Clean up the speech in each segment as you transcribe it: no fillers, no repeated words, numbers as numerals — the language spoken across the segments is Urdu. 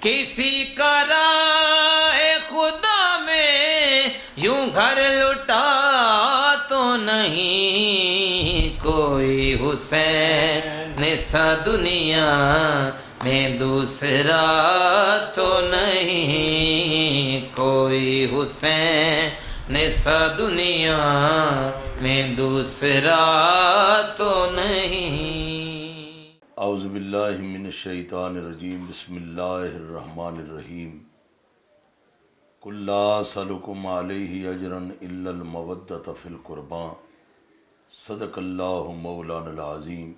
کسی کا راہ خدا میں یوں گھر لٹا تو نہیں، کوئی حسین سا دنیا میں دوسرا تو نہیں، کوئی حسین سا دنیا میں دوسرا تو نہیں۔ اعوذ باللہ من الشیطان الرجیم، بسم اللہ الرحمن الرحیم۔ قل لا اسألکم علیہ اجرا الا المودۃ فی القربى، صدق اللہ مولانا العظیم۔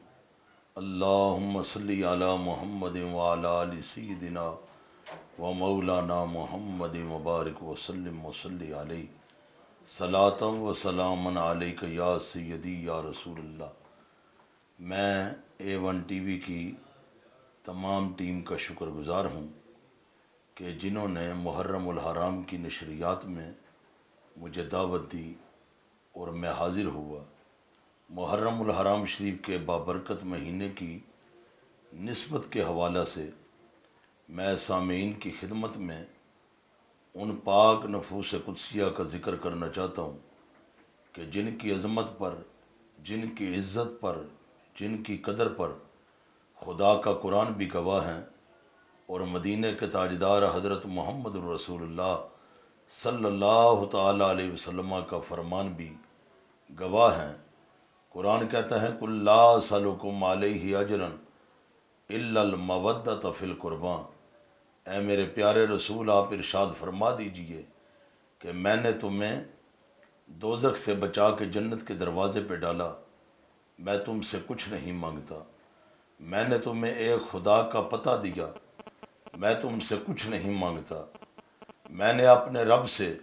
اللہم صلی علی محمد وعلی آل سیدنا و مولانا محمد مبارک وسلم وصلی علیہ صلاۃ و سلام علیک یا سیدی یا رسول اللہ۔ میں A1 ٹی وی کی تمام ٹیم کا شکر گزار ہوں کہ جنہوں نے محرم الحرام کی نشریات میں مجھے دعوت دی اور میں حاضر ہوا۔ محرم الحرام شریف کے بابرکت مہینے کی نسبت کے حوالہ سے میں سامعین کی خدمت میں ان پاک نفوس قدسیہ کا ذکر کرنا چاہتا ہوں کہ جن کی عظمت پر، جن کی عزت پر، جن کی قدر پر خدا کا قرآن بھی گواہ ہیں اور مدینہ کے تاجدار حضرت محمد الرسول اللہ صلی اللہ تعالی علیہ وسلم کا فرمان بھی گواہ ہیں۔ قرآن کہتا ہے قل لا اسألکم علیہ اجرا الا المودۃ فی القربى۔ اے میرے پیارے رسول، آپ ارشاد فرما دیجئے کہ میں نے تمہیں دوزخ سے بچا کے جنت کے دروازے پہ ڈالا، میں تم سے کچھ نہیں مانگتا۔ میں نے تمہیں ایک خدا کا پتہ دیا، میں تم سے کچھ نہیں مانگتا۔ میں نے اپنے رب سے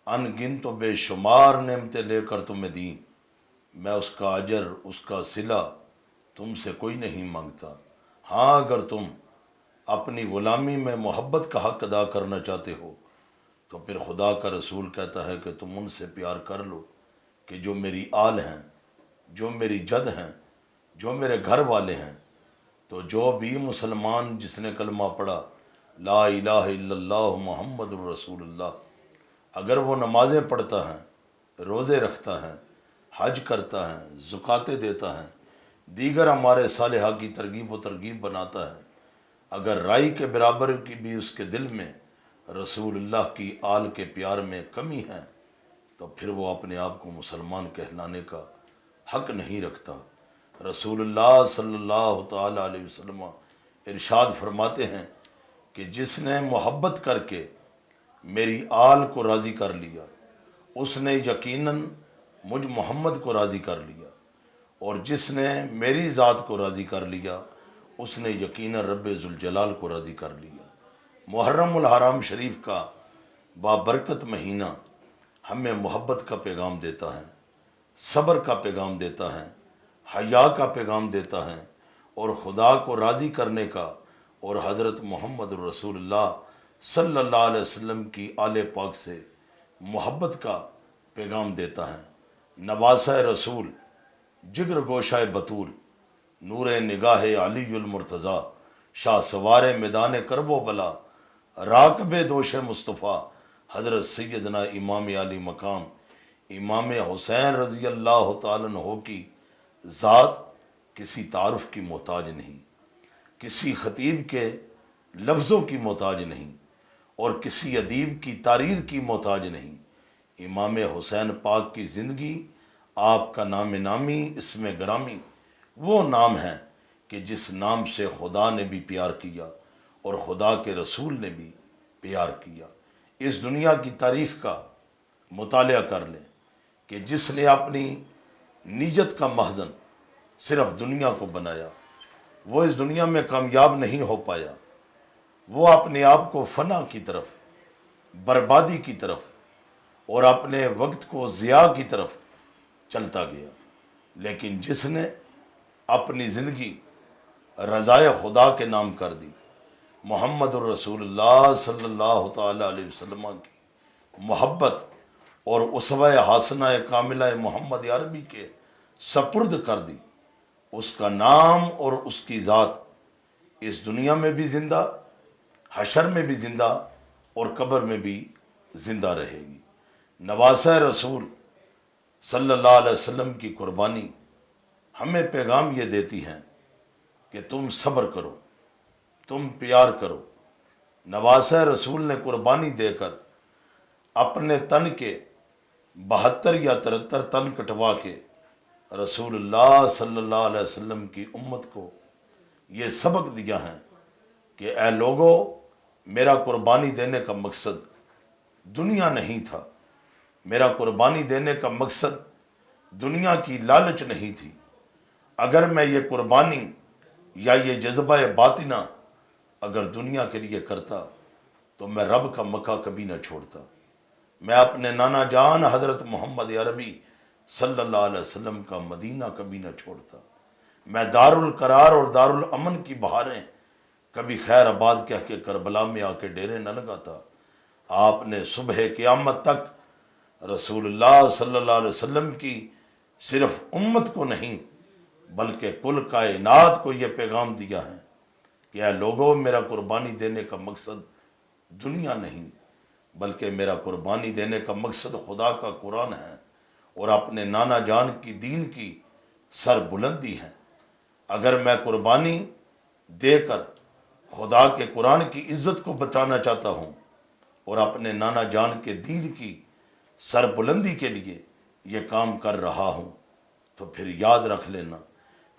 ان گنت و بے شمار نعمتیں لے کر تمہیں دیں، میں اس کا اجر، اس کا صلہ تم سے کوئی نہیں مانگتا۔ ہاں، اگر تم اپنی غلامی میں محبت کا حق ادا کرنا چاہتے ہو تو پھر خدا کا رسول کہتا ہے کہ تم ان سے پیار کر لو کہ جو میری آل ہیں، جو میری جد ہیں، جو میرے گھر والے ہیں۔ تو جو بھی مسلمان جس نے کلمہ پڑھا لا الہ الا اللہ محمد الرسول اللہ، اگر وہ نمازیں پڑھتا ہے، روزے رکھتا ہے، حج کرتا ہے، زکاتیں دیتا ہے، دیگر ہمارے صالحہ کی ترغیب و ترغیب بناتا ہے، اگر رائی کے برابر کی بھی اس کے دل میں رسول اللہ کی آل کے پیار میں کمی ہے تو پھر وہ اپنے آپ کو مسلمان کہلانے کا حق نہیں رکھتا۔ رسول اللہ صلی اللہ تعالی علیہ وسلم ارشاد فرماتے ہیں کہ جس نے محبت کر کے میری آل کو راضی کر لیا، اس نے یقیناً مجھ محمد کو راضی کر لیا، اور جس نے میری ذات کو راضی کر لیا، اس نے یقیناً رب ذوالجلال کو راضی کر لیا۔ محرم الحرام شریف کا بابرکت مہینہ ہمیں محبت کا پیغام دیتا ہے، صبر کا پیغام دیتا ہے، حیا کا پیغام دیتا ہے، اور خدا کو راضی کرنے کا اور حضرت محمد الرسول اللہ صلی اللہ علیہ وسلم کی آل پاک سے محبت کا پیغام دیتا ہے۔ نواسہ رسول، جگر گوشہ بطول، نور نگاہ علی المرتضیٰ، شاہ سوار میدان کرب و بلا، راکب دوش مصطفیٰ، حضرت سیدنا امام علی مقام امام حسین رضی اللہ تعالیٰ عنہ کی ذات کسی تعارف کی محتاج نہیں، کسی خطیب کے لفظوں کی محتاج نہیں، اور کسی ادیب کی تحریر کی محتاج نہیں۔ امام حسین پاک کی زندگی، آپ کا نام نامی، اسم گرامی، وہ نام ہے کہ جس نام سے خدا نے بھی پیار کیا اور خدا کے رسول نے بھی پیار کیا۔ اس دنیا کی تاریخ کا مطالعہ کر لیں کہ جس نے اپنی نیت کا مخزن صرف دنیا کو بنایا، وہ اس دنیا میں کامیاب نہیں ہو پایا، وہ اپنے آپ کو فنا کی طرف، بربادی کی طرف اور اپنے وقت کو ضیاع کی طرف چلتا گیا۔ لیکن جس نے اپنی زندگی رضائے خدا کے نام کر دی، محمد الرسول اللہ صلی اللہ تعالی علیہ وسلم کی محبت اور اسوہ حسنہ کاملہ محمد عربی کے سپرد کر دی، اس کا نام اور اس کی ذات اس دنیا میں بھی زندہ حشر میں بھی زندہ اور قبر میں بھی زندہ رہے گی۔ نواسہ رسول صلی اللہ علیہ وسلم کی قربانی ہمیں پیغام یہ دیتی ہیں کہ تم صبر کرو، تم پیار کرو۔ نواسہ رسول نے قربانی دے کر اپنے تن کے 72 یا 73 تن کٹوا کے رسول اللہ صلی اللہ علیہ وسلم کی امت کو یہ سبق دیا ہے کہ اے لوگو، میرا قربانی دینے کا مقصد دنیا نہیں تھا، میرا قربانی دینے کا مقصد دنیا کی لالچ نہیں تھی۔ اگر میں یہ قربانی یا یہ جذبہ باطنہ اگر دنیا کے لیے کرتا تو میں رب کا مکہ کبھی نہ چھوڑتا، میں اپنے نانا جان حضرت محمد عربی صلی اللہ علیہ وسلم کا مدینہ کبھی نہ چھوڑتا، میں دار القرار اور دار الامن کی بہاریں کبھی خیر آباد کہہ کے کربلا میں آ کے ڈیرے نہ لگاتا۔ آپ نے صبح قیامت تک رسول اللہ صلی اللہ علیہ وسلم کی صرف امت کو نہیں بلکہ کل کائنات کو یہ پیغام دیا ہے کہ اے لوگوں، میرا قربانی دینے کا مقصد دنیا نہیں بلکہ میرا قربانی دینے کا مقصد خدا کا قرآن ہے اور اپنے نانا جان کی دین کی سر بلندی ہے۔ اگر میں قربانی دے کر خدا کے قرآن کی عزت کو بچانا چاہتا ہوں اور اپنے نانا جان کے دین کی سر بلندی کے لیے یہ کام کر رہا ہوں تو پھر یاد رکھ لینا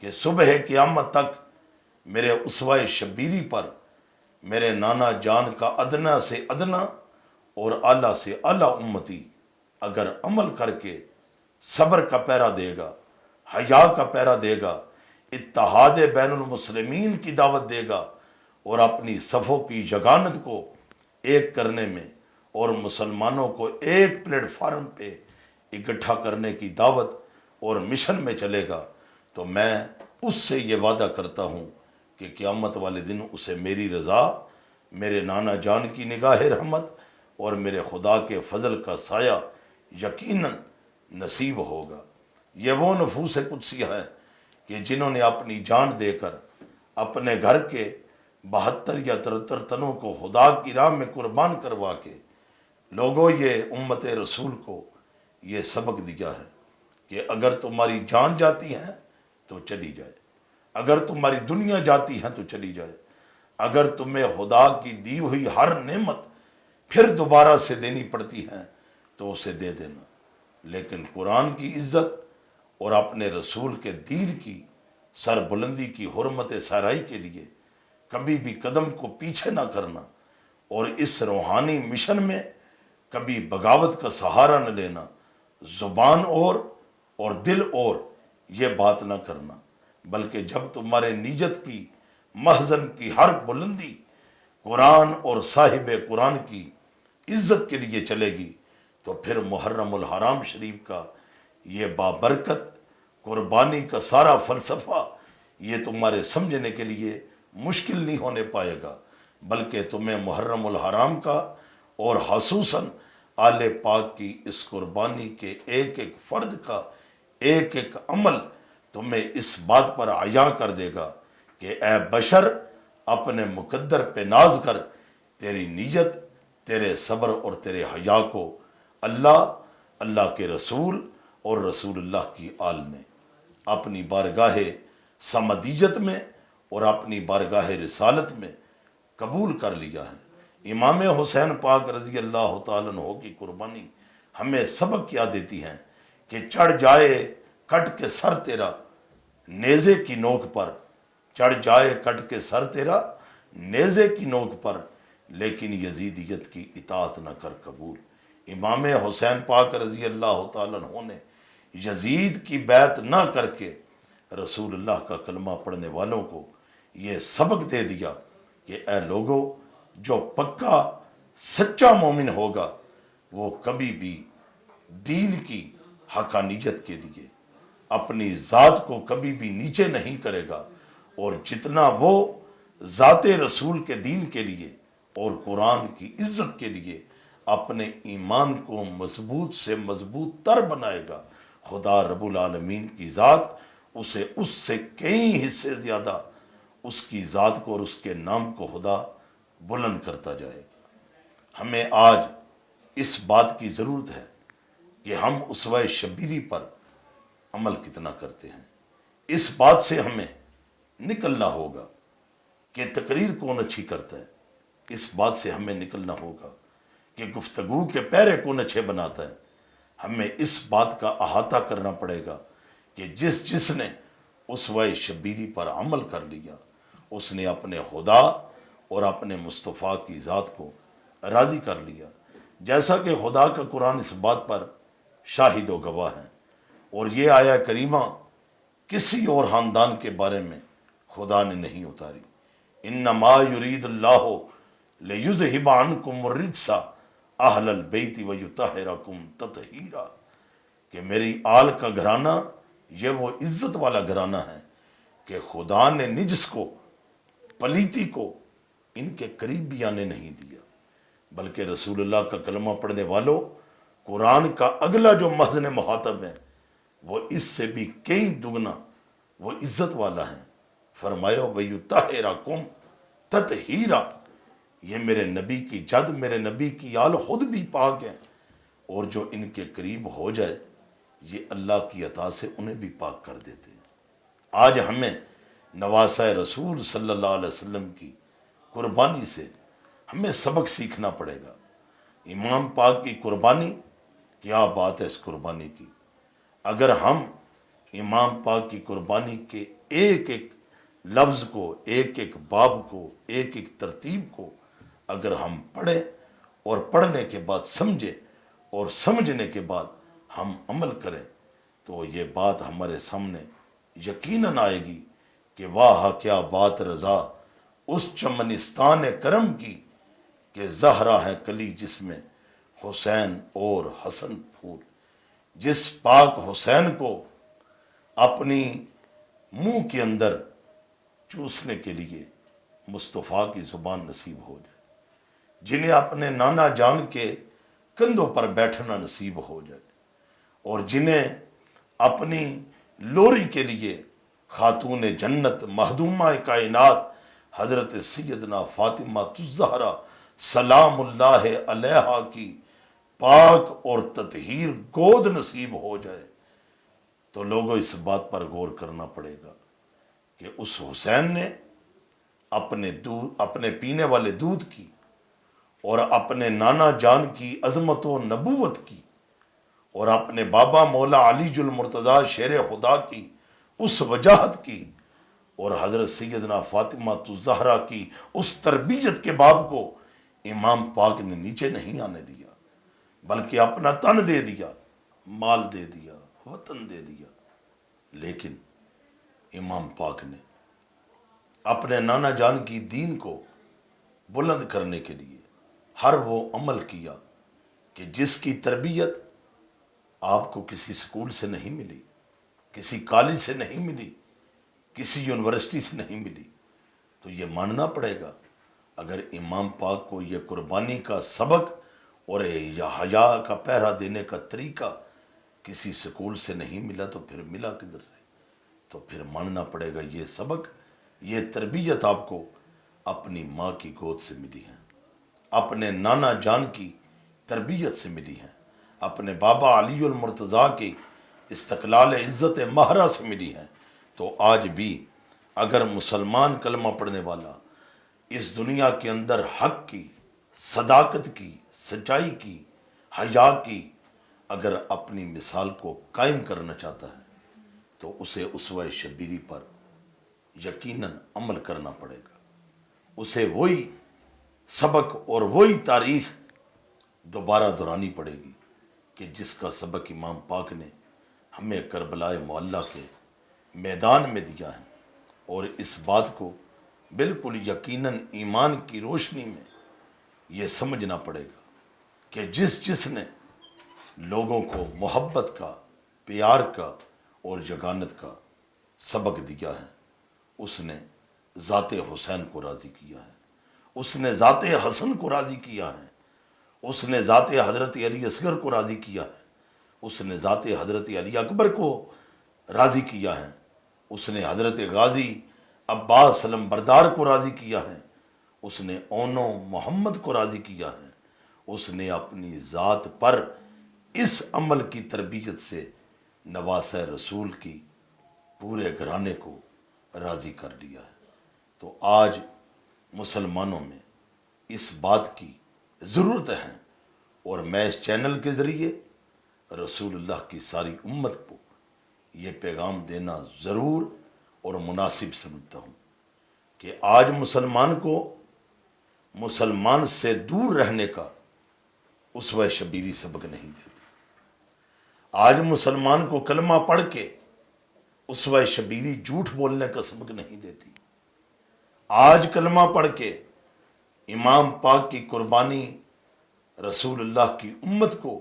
کہ صبح قیامت تک میرے اسوہ شبیری پر میرے نانا جان کا ادنا سے ادنا اور اعلیٰ سے اعلیٰ امتی اگر عمل کر کے صبر کا پیرا دے گا، حیا کا پیرا دے گا، اتحاد بین المسلمین کی دعوت دے گا اور اپنی صفوں کی یگانت کو ایک کرنے میں اور مسلمانوں کو ایک پلیٹ فارم پہ اکٹھا کرنے کی دعوت اور مشن میں چلے گا تو میں اس سے یہ وعدہ کرتا ہوں کہ قیامت والے دن اسے میری رضا، میرے نانا جان کی نگاہ رحمت اور میرے خدا کے فضل کا سایہ یقیناً نصیب ہوگا۔ یہ وہ نفوس قدسیہ ہیں کہ جنہوں نے اپنی جان دے کر اپنے گھر کے 72 یا 73 تنوں کو خدا کی راہ میں قربان کروا کے لوگوں یہ امت رسول کو یہ سبق دیا ہے کہ اگر تمہاری جان جاتی ہے تو چلی جائے، اگر تمہاری دنیا جاتی ہے تو چلی جائے، اگر تمہیں خدا کی دی ہوئی ہر نعمت پھر دوبارہ سے دینی پڑتی ہے تو اسے دے دینا، لیکن قرآن کی عزت اور اپنے رسول کے دین کی سر بلندی کی حرمت سرائی کے لیے کبھی بھی قدم کو پیچھے نہ کرنا اور اس روحانی مشن میں کبھی بغاوت کا سہارا نہ لینا، زبان اور دل اور یہ بات نہ کرنا، بلکہ جب تمہارے نیت کی محزن کی ہر بلندی قرآن اور صاحب قرآن کی عزت کے لیے چلے گی تو پھر محرم الحرام شریف کا یہ بابرکت قربانی کا سارا فلسفہ یہ تمہارے سمجھنے کے لیے مشکل نہیں ہونے پائے گا، بلکہ تمہیں محرم الحرام کا اور خصوصاً آل پاک کی اس قربانی کے ایک ایک فرد کا ایک ایک عمل تمہیں اس بات پر عیا کر دے گا کہ اے بشر، اپنے مقدر پہ ناز کر، تیری نیت، تیرے صبر اور تیرے حیا کو اللہ کے رسول اور رسول اللہ کی آل نے اپنی بارگاہ سمدیت میں اور اپنی بارگاہ رسالت میں قبول کر لیا ہے۔ امام حسین پاک رضی اللہ تعالیٰ عنہ کی قربانی ہمیں سبق کیا دیتی ہیں کہ چڑھ جائے کٹ کے سر تیرا نیزے کی نوک پر، چڑھ جائے کٹ کے سر تیرا نیزے کی نوک پر، لیکن یزیدیت کی اطاعت نہ کر قبول۔ امام حسین پاک رضی اللہ تعالیٰ عنہ نے یزید کی بیعت نہ کر کے رسول اللہ کا کلمہ پڑھنے والوں کو یہ سبق دے دیا کہ اے لوگو، جو پکا سچا مومن ہوگا وہ کبھی بھی دین کی حقانیت کے لیے اپنی ذات کو کبھی بھی نیچے نہیں کرے گا، اور جتنا وہ ذات رسول کے دین کے لیے اور قرآن کی عزت کے لیے اپنے ایمان کو مضبوط سے مضبوط تر بنائے گا، خدا رب العالمین کی ذات اسے اس سے کئی حصے زیادہ اس کی ذات کو اور اس کے نام کو خدا بلند کرتا جائے گا۔ ہمیں آج اس بات کی ضرورت ہے کہ ہم اسوہ شبیری پر عمل کتنا کرتے ہیں۔ اس بات سے ہمیں نکلنا ہوگا کہ تقریر کون اچھی کرتا ہے، اس بات سے ہمیں نکلنا ہوگا کہ گفتگو کے پیرے کون اچھے بناتا ہے۔ ہمیں اس بات کا احاطہ کرنا پڑے گا کہ جس نے اسوہ شبیری پر عمل کر لیا، اس نے اپنے خدا اور اپنے مصطفیٰ کی ذات کو راضی کر لیا، جیسا کہ خدا کا قرآن اس بات پر شاہد و گواہ ہے۔ اور یہ آیہ کریمہ کسی اور خاندان کے بارے میں خدا نے نہیں اتاری۔ انما یرید اللہ لیذہب عنکم الرجس اہل البیت ویطہرکم تطہیرا، کہ میری آل کا گھرانہ یہ وہ عزت والا گھرانہ ہے کہ خدا نے نجس کو، پلیتی کو ان کے قریب بھی آنے نہیں دیا، بلکہ رسول اللہ کا کلمہ پڑھنے والوں، قرآن کا اگلا جو محضن مخاطب ہے وہ اس سے بھی کئی دگنا وہ عزت والا ہے۔ فرمایا وَيُطَهِّرَكُمْ تَطْهِيرًا، یہ میرے نبی کی جد، میرے نبی کی آل خود بھی پاک ہیں، اور جو ان کے قریب ہو جائے یہ اللہ کی عطا سے انہیں بھی پاک کر دیتے ہیں۔ آج ہمیں نواسہ رسول صلی اللہ علیہ وسلم کی قربانی سے ہمیں سبق سیکھنا پڑے گا۔ امام پاک کی قربانی، کیا بات ہے اس قربانی کی! اگر ہم امام پاک کی قربانی کے ایک ایک لفظ کو، ایک ایک باب کو، ایک ایک ترتیب کو اگر ہم پڑھیں اور پڑھنے کے بعد سمجھیں اور سمجھنے کے بعد ہم عمل کریں تو یہ بات ہمارے سامنے یقیناً آئے گی کہ واہ کیا بات رضا اس چمنستان کرم کی، کہ زہرا ہے کلی جس میں حسین اور حسن پھول۔ جس پاک حسین کو اپنی منہ کے اندر چوسنے کے لیے مصطفیٰ کی زبان نصیب ہو جائے، جنہیں اپنے نانا جان کے کندھوں پر بیٹھنا نصیب ہو جائے، اور جنہیں اپنی لوری کے لیے خاتون جنت مخدومہ کائنات حضرت سیدنا فاطمہ الزہرا سلام اللہ علیہا کی پاک اور تطہیر گود نصیب ہو جائے، تو لوگوں اس بات پر غور کرنا پڑے گا کہ اس حسین نے اپنے پینے والے دودھ کی اور اپنے نانا جان کی عظمت و نبوت کی اور اپنے بابا مولا علی المرتضیٰ شیر خدا کی اس وجاہت کی اور حضرت سیدنا فاطمہ الزہرا کی اس تربیت کے باب کو امام پاک نے نیچے نہیں آنے دیا، بلکہ اپنا تن دے دیا، مال دے دیا، وطن دے دیا۔ لیکن امام پاک نے اپنے نانا جان کی دین کو بلند کرنے کے لیے ہر وہ عمل کیا کہ جس کی تربیت آپ کو کسی سکول سے نہیں ملی، کسی کالج سے نہیں ملی، کسی یونیورسٹی سے نہیں ملی۔ تو یہ ماننا پڑے گا اگر امام پاک کو یہ قربانی کا سبق اور یہ حیا کا پہرا دینے کا طریقہ کسی سکول سے نہیں ملا تو پھر ملا کدھر سے؟ تو پھر ماننا پڑے گا یہ سبق، یہ تربیت آپ کو اپنی ماں کی گود سے ملی ہے، اپنے نانا جان کی تربیت سے ملی ہے، اپنے بابا علی المرتضیٰ کی استقلال عزت مہرہ سے ملی ہے۔ تو آج بھی اگر مسلمان کلمہ پڑھنے والا اس دنیا کے اندر حق کی، صداقت کی، سچائی کی، حیا کی اگر اپنی مثال کو قائم کرنا چاہتا ہے تو اسے اسوہ شبیری پر یقیناً عمل کرنا پڑے گا۔ اسے وہی سبق اور وہی تاریخ دوبارہ دہرانی پڑے گی کہ جس کا سبق امام پاک نے ہمیں کربلا معلیٰ کے میدان میں دیا ہے، اور اس بات کو بالکل یقیناً ایمان کی روشنی میں یہ سمجھنا پڑے گا کہ جس نے لوگوں کو محبت کا، پیار کا اور یگانت کا سبق دیا ہے، اس نے ذات حسین کو راضی کیا ہے، اس نے ذات حسن کو راضی کیا ہے، اس نے ذات حضرت علی اصغر کو راضی کیا ہے، اس نے ذات حضرت علی اکبر کو راضی کیا ہے، اس نے حضرت غازی عباس علم بردار کو راضی کیا ہے، اس نے اونو محمد کو راضی کیا ہے، اس نے اپنی ذات پر اس عمل کی تربیت سے نواسہ رسول کی پورے گھرانے کو راضی کر لیا ہے۔ تو آج مسلمانوں میں اس بات کی ضرورت ہے، اور میں اس چینل کے ذریعے رسول اللہ کی ساری امت کو یہ پیغام دینا ضرور اور مناسب سمجھتا ہوں کہ آج مسلمان کو مسلمان سے دور رہنے کا اسوہ شبیری سبق نہیں دیتی۔ آج مسلمان کو کلمہ پڑھ کے اسوہ شبیری جھوٹ بولنے کا سبق نہیں دیتی۔ آج کلمہ پڑھ کے امام پاک کی قربانی رسول اللہ کی امت کو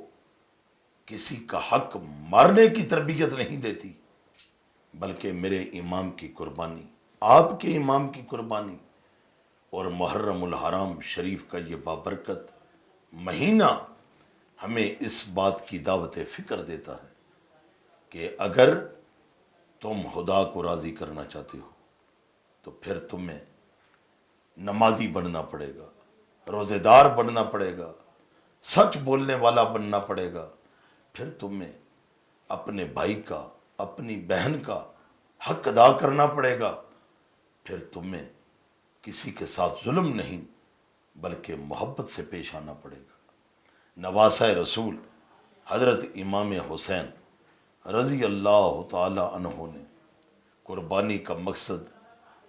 کسی کا حق مارنے کی تربیت نہیں دیتی، بلکہ میرے امام کی قربانی، آپ کے امام کی قربانی اور محرم الحرام شریف کا یہ بابرکت مہینہ ہمیں اس بات کی دعوت فکر دیتا ہے کہ اگر تم خدا کو راضی کرنا چاہتے ہو تو پھر تمہیں نمازی بننا پڑے گا، روزے دار بننا پڑے گا، سچ بولنے والا بننا پڑے گا، پھر تمہیں اپنے بھائی کا، اپنی بہن کا حق ادا کرنا پڑے گا، پھر تمہیں کسی کے ساتھ ظلم نہیں بلکہ محبت سے پیش آنا پڑے گا۔ نواسہ رسول حضرت امام حسین رضی اللہ تعالی عنہ نے قربانی کا مقصد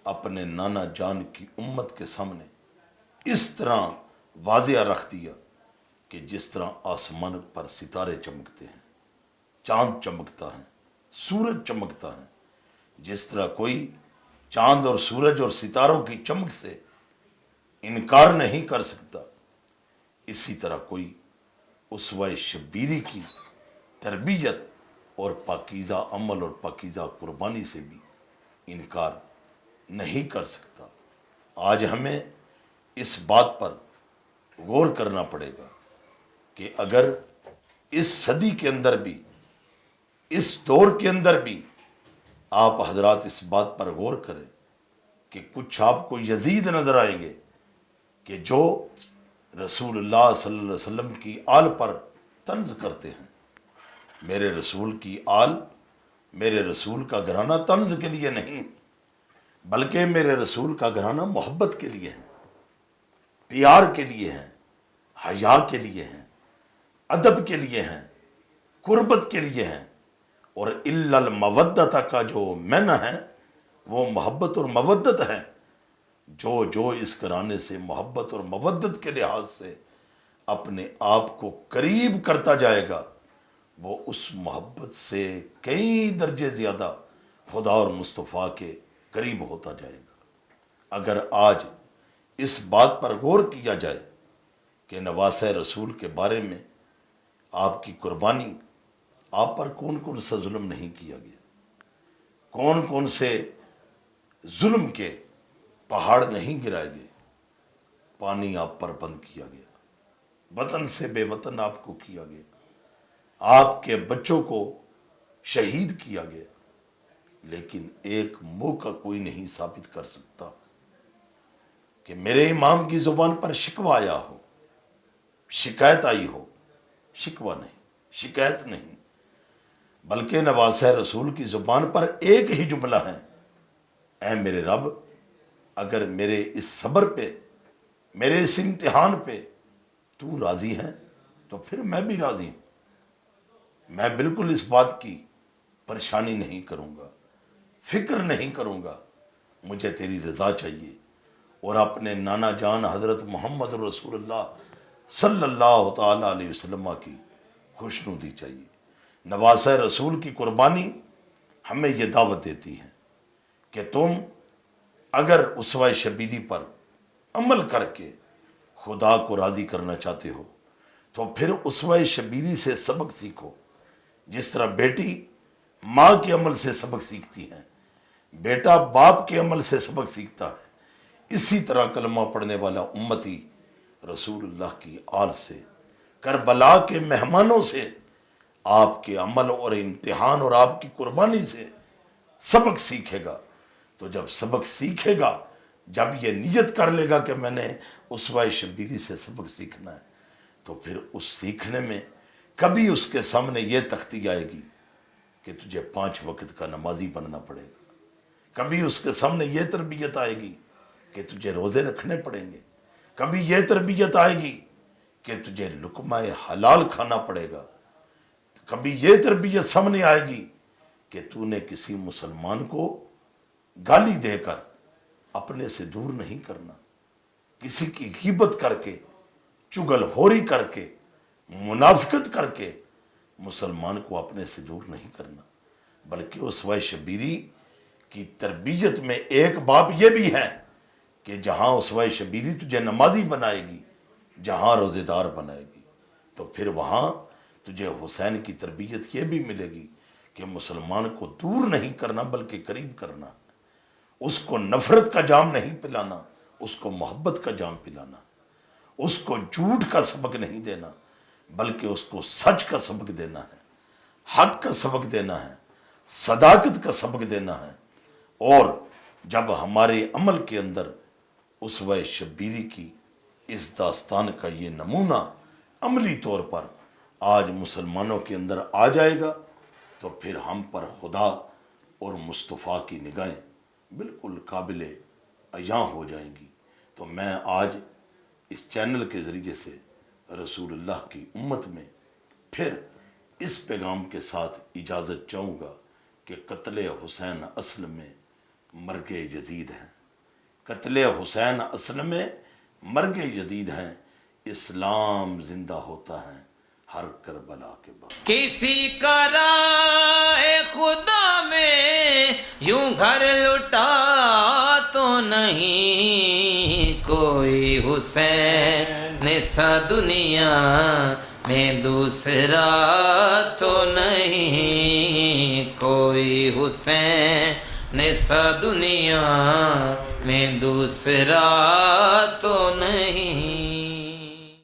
اپنے نانا جان کی امت کے سامنے اس طرح واضح رکھ دیا کہ جس طرح آسمان پر ستارے چمکتے ہیں، چاند چمکتا ہے، سورج چمکتا ہے، جس طرح کوئی چاند اور سورج اور ستاروں کی چمک سے انکار نہیں کر سکتا، اسی طرح کوئی اسوہ شبیری کی تربیت اور پاکیزہ عمل اور پاکیزہ قربانی سے بھی انکار نہیں کر سکتا۔ آج ہمیں اس بات پر غور کرنا پڑے گا کہ اگر اس صدی کے اندر بھی، اس دور کے اندر بھی آپ حضرات اس بات پر غور کریں کہ کچھ آپ کو یزید نظر آئیں گے کہ جو رسول اللہ صلی اللہ علیہ وسلم کی آل پر طنز کرتے ہیں۔ میرے رسول کی آل، میرے رسول کا گھرانہ طنز کے لیے نہیں، بلکہ میرے رسول کا گھرانہ محبت کے لیے ہے، پیار کے لیے ہے، حیا کے لیے ہے، ادب کے لیے ہیں، قربت کے لیے ہیں، اور الا المودۃ کا جو معنی ہے وہ محبت اور مودت ہے۔ جو اس گھرانے سے محبت اور مودت کے لحاظ سے اپنے آپ کو قریب کرتا جائے گا، وہ اس محبت سے کئی درجے زیادہ خدا اور مصطفیٰ کے قریب ہوتا جائے گا۔ اگر آج اس بات پر غور کیا جائے کہ نواسہ رسول کے بارے میں آپ کی قربانی، آپ پر کون کون سا ظلم نہیں کیا گیا، کون کون سے ظلم کے پہاڑ نہیں گرائے گئے، پانی آپ پر بند کیا گیا، وطن سے بے وطن آپ کو کیا گیا، آپ کے بچوں کو شہید کیا گیا، لیکن ایک موقع کوئی نہیں ثابت کر سکتا کہ میرے امام کی زبان پر شکوہ آیا ہو، شکایت آئی ہو۔ شکوہ نہیں، شکایت نہیں، بلکہ نواسہ رسول کی زبان پر ایک ہی جملہ ہے، اے میرے رب، اگر میرے اس صبر پہ، میرے اس امتحان پہ تو راضی ہے تو پھر میں بھی راضی ہوں، میں بالکل اس بات کی پریشانی نہیں کروں گا، فکر نہیں کروں گا، مجھے تیری رضا چاہیے، اور اپنے نانا جان حضرت محمد رسول اللہ صلی اللہ تعالی علیہ وسلم کی خوشنودی چاہیے۔ نواسہ رسول کی قربانی ہمیں یہ دعوت دیتی ہے کہ تم اگر اسوہ شبیری پر عمل کر کے خدا کو راضی کرنا چاہتے ہو تو پھر اسوہ شبیری سے سبق سیکھو۔ جس طرح بیٹی ماں کے عمل سے سبق سیکھتی ہے، بیٹا باپ کے عمل سے سبق سیکھتا ہے، اسی طرح کلمہ پڑھنے والا امتی رسول اللہ کی آل سے، کربلا کے مہمانوں سے، آپ کے عمل اور امتحان اور آپ کی قربانی سے سبق سیکھے گا۔ تو جب سبق سیکھے گا، جب یہ نیت کر لے گا کہ میں نے اسوہ شبیری سے سبق سیکھنا ہے، تو پھر اس سیکھنے میں کبھی اس کے سامنے یہ تختی آئے گی کہ تجھے 5 وقت کا نمازی بننا پڑے گا، کبھی اس کے سامنے یہ تربیت آئے گی کہ تجھے روزے رکھنے پڑیں گے، کبھی یہ تربیت آئے گی کہ تجھے لقمہ حلال کھانا پڑے گا، کبھی یہ تربیت سامنے آئے گی کہ تو نے کسی مسلمان کو گالی دے کر اپنے سے دور نہیں کرنا، کسی کی غیبت کر کے، چگل خوری کر کے، منافقت کر کے مسلمان کو اپنے سے دور نہیں کرنا، بلکہ اسوہ شبیری کی تربیت میں ایک باب یہ بھی ہے کہ جہاں اسوہ شبیری تجھے نمازی بنائے گی، جہاں روزے دار بنائے گی، تو پھر وہاں تجھے حسین کی تربیت یہ بھی ملے گی کہ مسلمان کو دور نہیں کرنا بلکہ قریب کرنا، اس کو نفرت کا جام نہیں پلانا، اس کو محبت کا جام پلانا، اس کو جھوٹ کا سبق نہیں دینا بلکہ اس کو سچ کا سبق دینا ہے، حق کا سبق دینا ہے، صداقت کا سبق دینا ہے۔ اور جب ہمارے عمل کے اندر اسوہ شبیری کی اس داستان کا یہ نمونہ عملی طور پر آج مسلمانوں کے اندر آ جائے گا، تو پھر ہم پر خدا اور مصطفیٰ کی نگاہیں بالکل قابل عیاں ہو جائیں گی۔ تو میں آج اس چینل کے ذریعے سے رسول اللہ کی امت میں پھر اس پیغام کے ساتھ اجازت چاہوں گا کہ قتل حسین اصل میں مرگ یزید ہیں، قتل حسین اصل میں مرگ یزید ہیں، اسلام زندہ ہوتا ہے ہر کربلا کے بعد۔ کسی کا راہ خدا میں یوں گھر لٹا تو نہیں، کوئی حسین سا دنیا میں دوسرا تو نہیں، کوئی حسین سا دنیا میں دوسرا تو نہیں۔